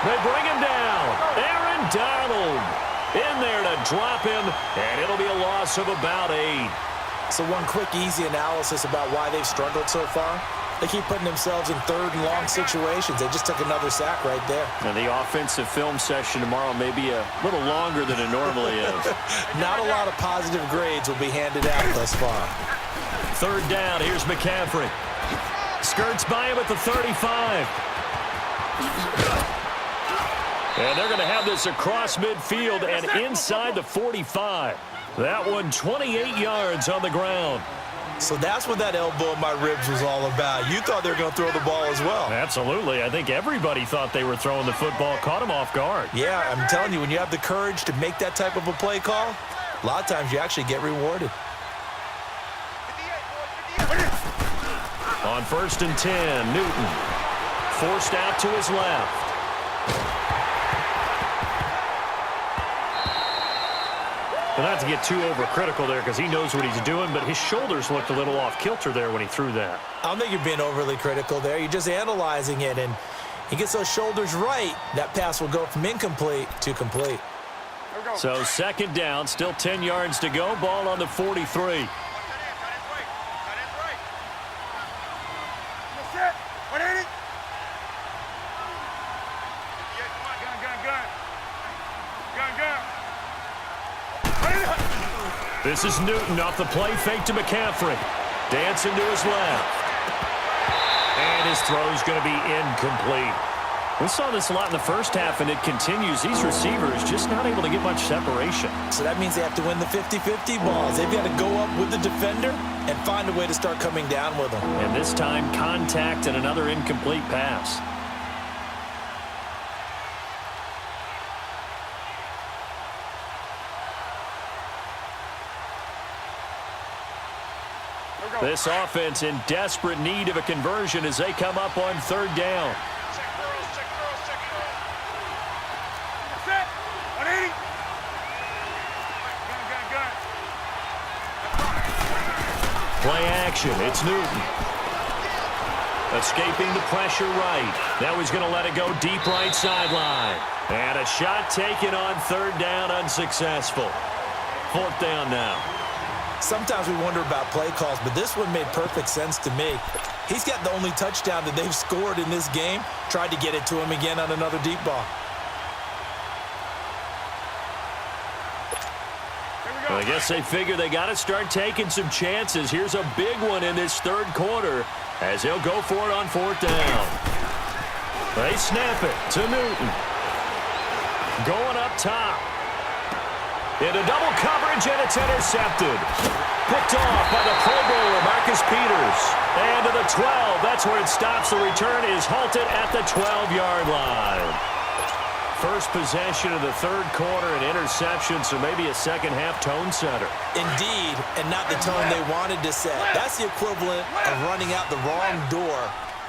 They bring him down. Aaron Donald in there to drop him, and it'll be a loss of about 8. So one quick, easy analysis about why they've struggled so far. They keep putting themselves in third and long situations. They just took another sack right there. And the offensive film session tomorrow may be a little longer than it normally is. Not a lot of positive grades will be handed out thus far. Third down, here's McCaffrey. Skirts by him at the 35. And they're going to have this across midfield and inside the 45. That one 28 yards on the ground. So that's what that elbow in my ribs was all about. You thought they were going to throw the ball as well. Absolutely. I think everybody thought they were throwing the football, caught him off guard. Yeah, I'm telling you, when you have the courage to make that type of a play call, a lot of times you actually get rewarded. On 1st and 10, Newton forced out to his left. Well, not to get too overcritical there because he knows what he's doing, but his shoulders looked a little off kilter there when he threw that. I don't think you're being overly critical there. You're just analyzing it, and he gets those shoulders right. That pass will go from incomplete to complete. So 2nd down, still 10 yards to go. Ball on the 43. This is Newton off the play fake to McCaffrey. Dancing to his left. And his throw's going to be incomplete. We saw this a lot in the first half, and it continues. These receivers just not able to get much separation. So that means they have to win the 50-50 balls. They've got to go up with the defender and find a way to start coming down with them. And this time, contact and another incomplete pass. This offense in desperate need of a conversion as they come up on 3rd down. Play action. It's Newton. Escaping the pressure right. Now he's going to let it go deep right sideline. And a shot taken on 3rd down, unsuccessful. 4th down now. Sometimes we wonder about play calls, but this one made perfect sense to me. He's got the only touchdown that they've scored in this game. Tried to get it to him again on another deep ball. Well, I guess they figure they got to start taking some chances. Here's a big one in this 3rd quarter as they'll go for it on 4th down. They snap it to Newton. Going up top. Into double coverage, and it's intercepted. Picked off by the Pro Bowler, Marcus Peters. And to the 12, that's where it stops. The return is halted at the 12-yard line. First possession of the 3rd quarter, an interception, so maybe a second-half tone setter. Indeed, and not the tone they wanted to set. That's the equivalent of running out the wrong door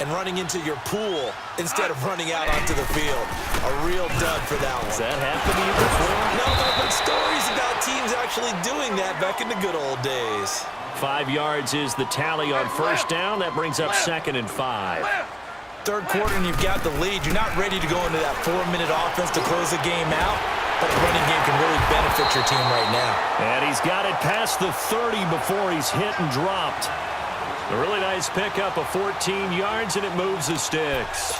and running into your pool instead of running out onto the field. A real dud for that one. Has that happened to you before? No, but stories about teams actually doing that back in the good old days. 5 yards is the tally on 1st down. That brings up 2nd and 5. 3rd quarter and you've got the lead. You're not ready to go into that 4-minute offense to close the game out, but a running game can really benefit your team right now. And he's got it past the 30 before he's hit and dropped. A really nice pickup of 14 yards, and it moves the sticks.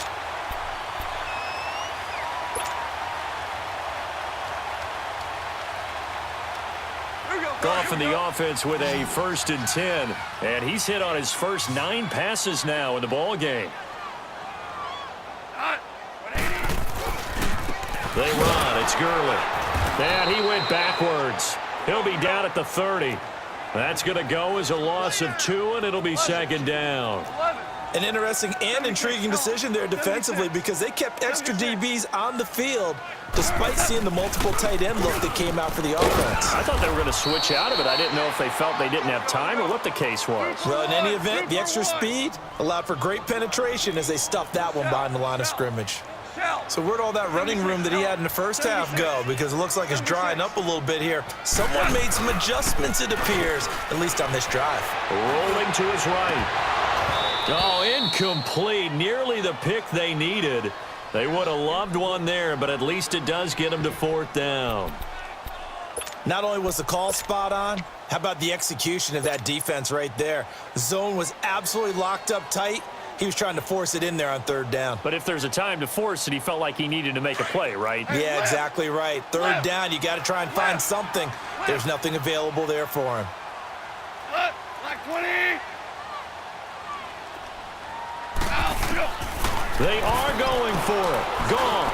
Goff in the offense with a 1st and 10, and he's hit on his first 9 passes now in the ball game. They run. It's Gurley. And he went backwards. He'll be down at the 30. That's going to go as a loss of 2, and it'll be 2nd down. An interesting and intriguing decision there defensively because they kept extra DBs on the field despite seeing the multiple tight end look that came out for the offense. I thought they were going to switch out of it. I didn't know if they felt they didn't have time or what the case was. Well, in any event, the extra speed allowed for great penetration as they stuffed that one behind the line of scrimmage. So where'd all that running room that he had in the first half go? Because it looks like it's drying up a little bit here. Someone made some adjustments, it appears, at least on this drive. Rolling to his right. Oh, incomplete. Nearly the pick they needed. They would have loved one there, but at least it does get them to 4th down. Not only was the call spot on, how about the execution of that defense right there? The zone was absolutely locked up tight. He was trying to force it in there on 3rd down. But if there's a time to force it, he felt like he needed to make a play, right? Yeah, exactly right. 3rd down, you got to try and find something. There's nothing available there for him. Black 20. They are going for it. Goff.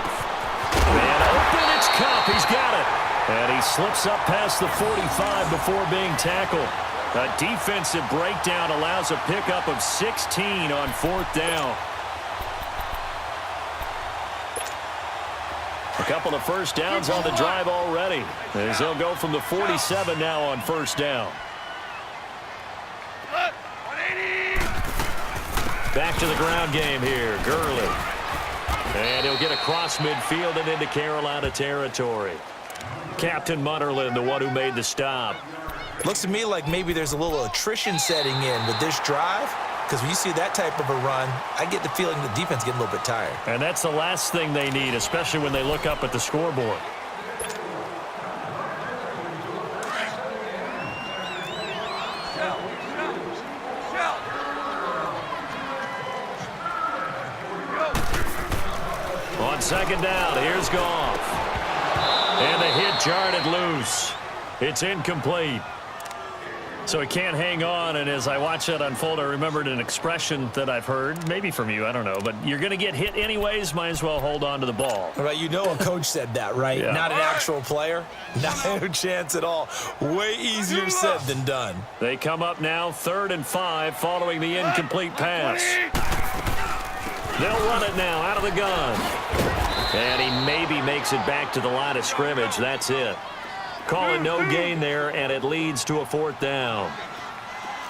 And open, it's Cup. He's got it. And he slips up past the 45 before being tackled. A defensive breakdown allows a pickup of 16 on 4th down. A couple of first downs on the drive already, as they'll go from the 47 now on 1st down. Back to the ground game here. Gurley. And he'll get across midfield and into Carolina territory. Captain Munnerlyn, the one who made the stop. Looks to me like maybe there's a little attrition setting in with this drive, because when you see that type of a run, I get the feeling the defense getting a little bit tired. And that's the last thing they need, especially when they look up at the scoreboard. On 2nd down, here's Goff. And the hit jarred loose. It's incomplete. So he can't hang on, and as I watch that unfold, I remembered an expression that I've heard, maybe from you, I don't know, but you're going to get hit anyways, might as well hold on to the ball. Right, you know a coach said that, right? Yeah. Not an actual player. Not a chance at all. Way easier said than done. They come up now 3rd and 5 following the incomplete pass. They'll run it now out of the gun. And he maybe makes it back to the line of scrimmage. That's it. Calling no gain there, and it leads to a 4th down.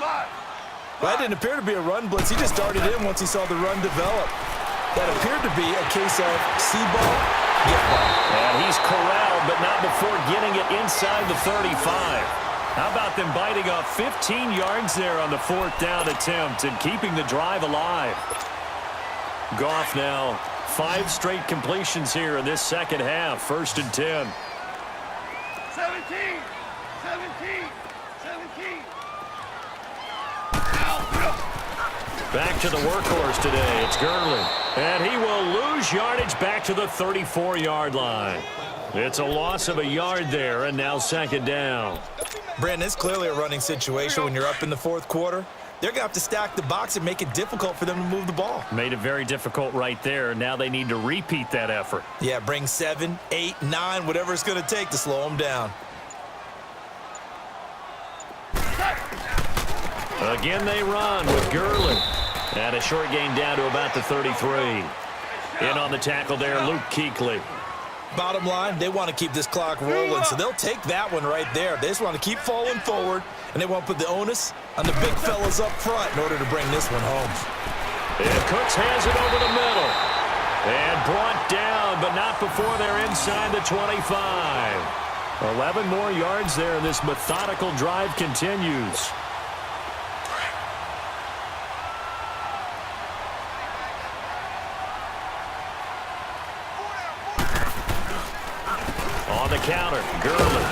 That didn't appear to be a run blitz. He just darted in once he saw the run develop. That appeared to be a case of see ball, get ball. And he's corralled, but not before getting it inside the 35. How about them biting off 15 yards there on the 4th down attempt and keeping the drive alive? Goff now 5 straight completions here in this 2nd half. 1st and 10. 17. Back to the workhorse today. It's Gurley. And he will lose yardage back to the 34-yard line. It's a loss of a yard there, and now 2nd down. Brandon, it's clearly a running situation when you're up in the 4th quarter. They're going to have to stack the box and make it difficult for them to move the ball. Made it very difficult right there. Now they need to repeat that effort. Yeah, bring 7, 8, 9, whatever it's going to take to slow them down. Again they run with Gurley. And a short gain down to about the 33. In on the tackle there, Luke Kuechly. Bottom line, they want to keep this clock rolling, so they'll take that one right there. They just want to keep falling forward, and they want to put the onus on the big fellas up front in order to bring this one home. And Cooks has it over the middle. And brought down, but not before they're inside the 25. 11 more yards there, and this methodical drive continues. On the counter, Gurley.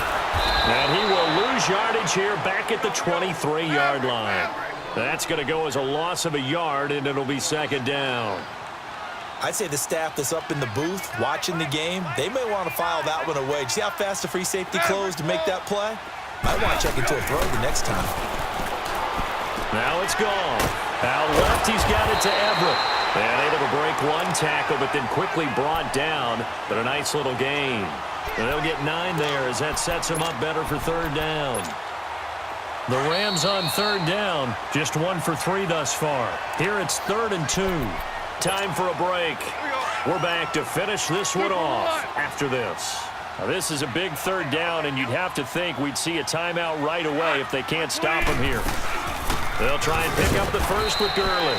And he will lose yardage here back at the 23-yard line. That's going to go as a loss of a yard, and it'll be 2nd down. I'd say the staff that's up in the booth watching the game, they may want to file that one away. See how fast the free safety closed to make that play? Might want to check into a throw the next time. Now it's gone. Out left, he's got it to Everett. And able to break one tackle, but then quickly brought down. But a nice little gain. And they'll get 9 there as that sets them up better for 3rd down. The Rams on 3rd down, just 1 for 3 thus far. Here it's 3rd and 2. Time for a break. We're back to finish this one off after this. Now, this is a big 3rd down, and you'd have to think we'd see a timeout right away if they can't stop him here. They'll try and pick up the first with Gurley.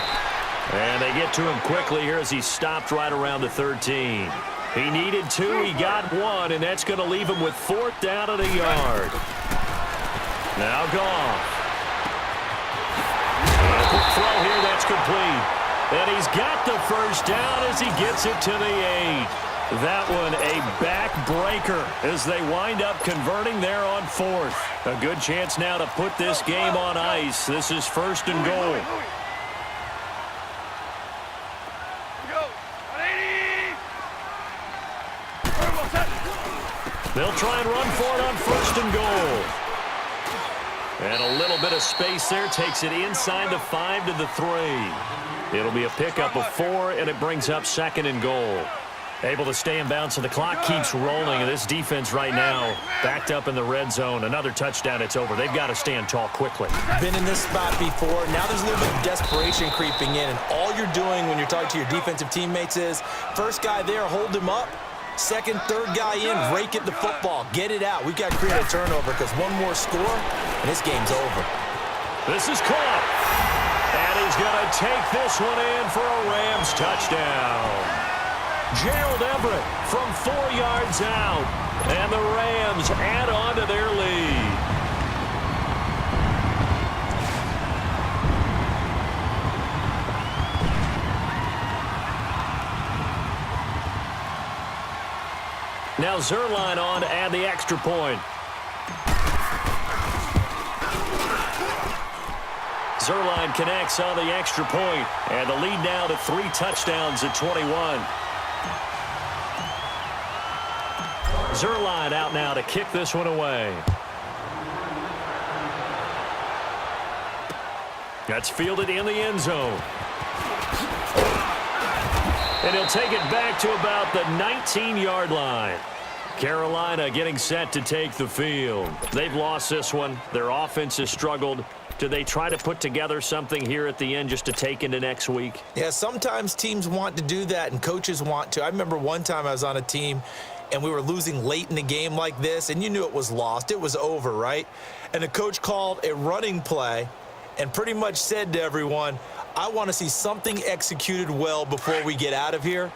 And they get to him quickly here as he stopped right around the 13. He needed 2, he got 1, and that's going to leave him with 4th down at a yard. Now Goff. And a quick throw here, that's complete. And he's got the first down as he gets it to the 8. That one a backbreaker as they wind up converting there on 4th. A good chance now to put this game on ice. This is 1st and goal. They'll try and run for it on 1st and goal. And a little bit of space there takes it inside the 5 to the 3. It'll be a pickup of 4, and it brings up 2nd and goal. Able to stay in bounds, so the clock keeps rolling. And this defense right now backed up in the red zone. Another touchdown, it's over. They've got to stand tall quickly. Been in this spot before. Now there's a little bit of desperation creeping in. And all you're doing when you're talking to your defensive teammates is, first guy there, hold him up. Second, third guy in, rake at the football. Get it out. We've got to create a turnover because one more score, and this game's over. This is caught. And he's going to take this one in for a Rams touchdown. Gerald Everett from 4 yards out. And the Rams add on to their lead. Now Zerline on to add the extra point. Zerline connects on the extra point, and the lead now to 3 touchdowns at 21. Zerline out now to kick this one away. That's fielded in the end zone. And he'll take it back to about the 19-yard line. Carolina getting set to take the field. They've lost this one. Their offense has struggled. Do they try to put together something here at the end just to take into next week? Yeah, sometimes teams want to do that and coaches want to. I remember one time I was on a team and we were losing late in the game like this, and you knew it was lost. It was over, right? And the coach called a running play and pretty much said to everyone, I want to see something executed well before we get out of here.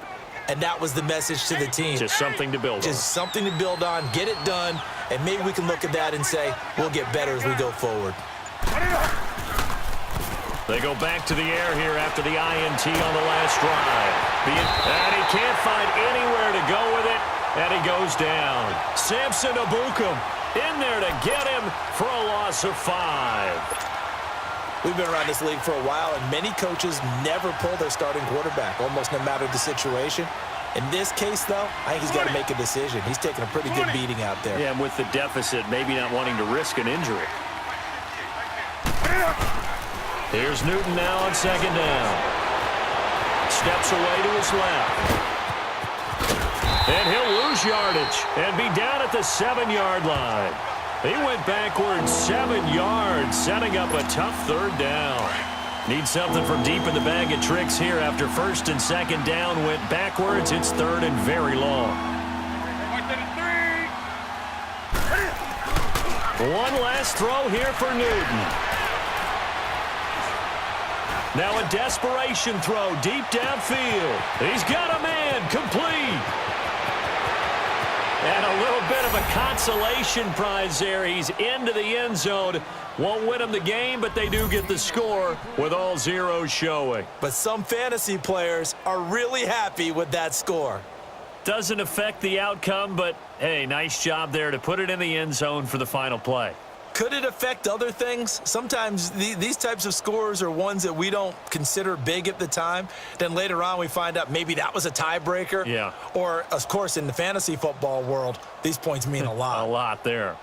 And that was the message to the team. Just something to build on. Just something to build on, get it done, and maybe we can look at that and say, we'll get better as we go forward. They go back to the air here after the INT on the last drive. And he can't find anywhere to go with it, and he goes down. Samson Abukum in there to get him for a loss of 5. We've been around this league for a while, and many coaches never pull their starting quarterback, almost no matter the situation. In this case, though, I think he's got to make a decision. He's taking a pretty good beating out there. Yeah, and with the deficit, maybe not wanting to risk an injury. Here's Newton now on 2nd down. Steps away to his left. And he'll lose yardage and be down at the 7-yard line. He went backwards 7 yards, setting up a tough 3rd down. Need something from deep in the bag of tricks here after 1st and 2nd down went backwards. It's 3rd and very long. One last throw here for Newton. Now a desperation throw deep downfield. He's got a man, complete. And a little bit of a consolation prize there. He's into the end zone. Won't win them the game, but they do get the score with all zeros showing. But some fantasy players are really happy with that score. Doesn't affect the outcome, but, hey, nice job there to put it in the end zone for the final play. Could it affect other things? Sometimes these types of scores are ones that we don't consider big at the time. Then later on we find out maybe that was a tiebreaker. Yeah. Or, of course, in the fantasy football world, these points mean a lot. A lot there.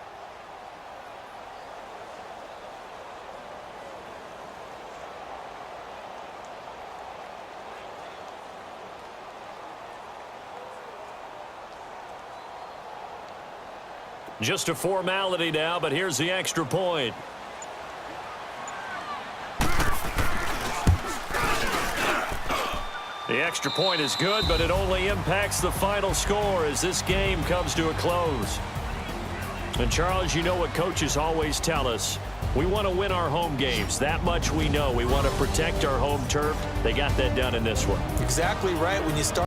Just a formality now, but here's the extra point. The extra point is good, but it only impacts the final score as this game comes to a close. And, Charles, you know what coaches always tell us. We want to win our home games. That much we know. We want to protect our home turf. They got that done in this one. Exactly right. When you start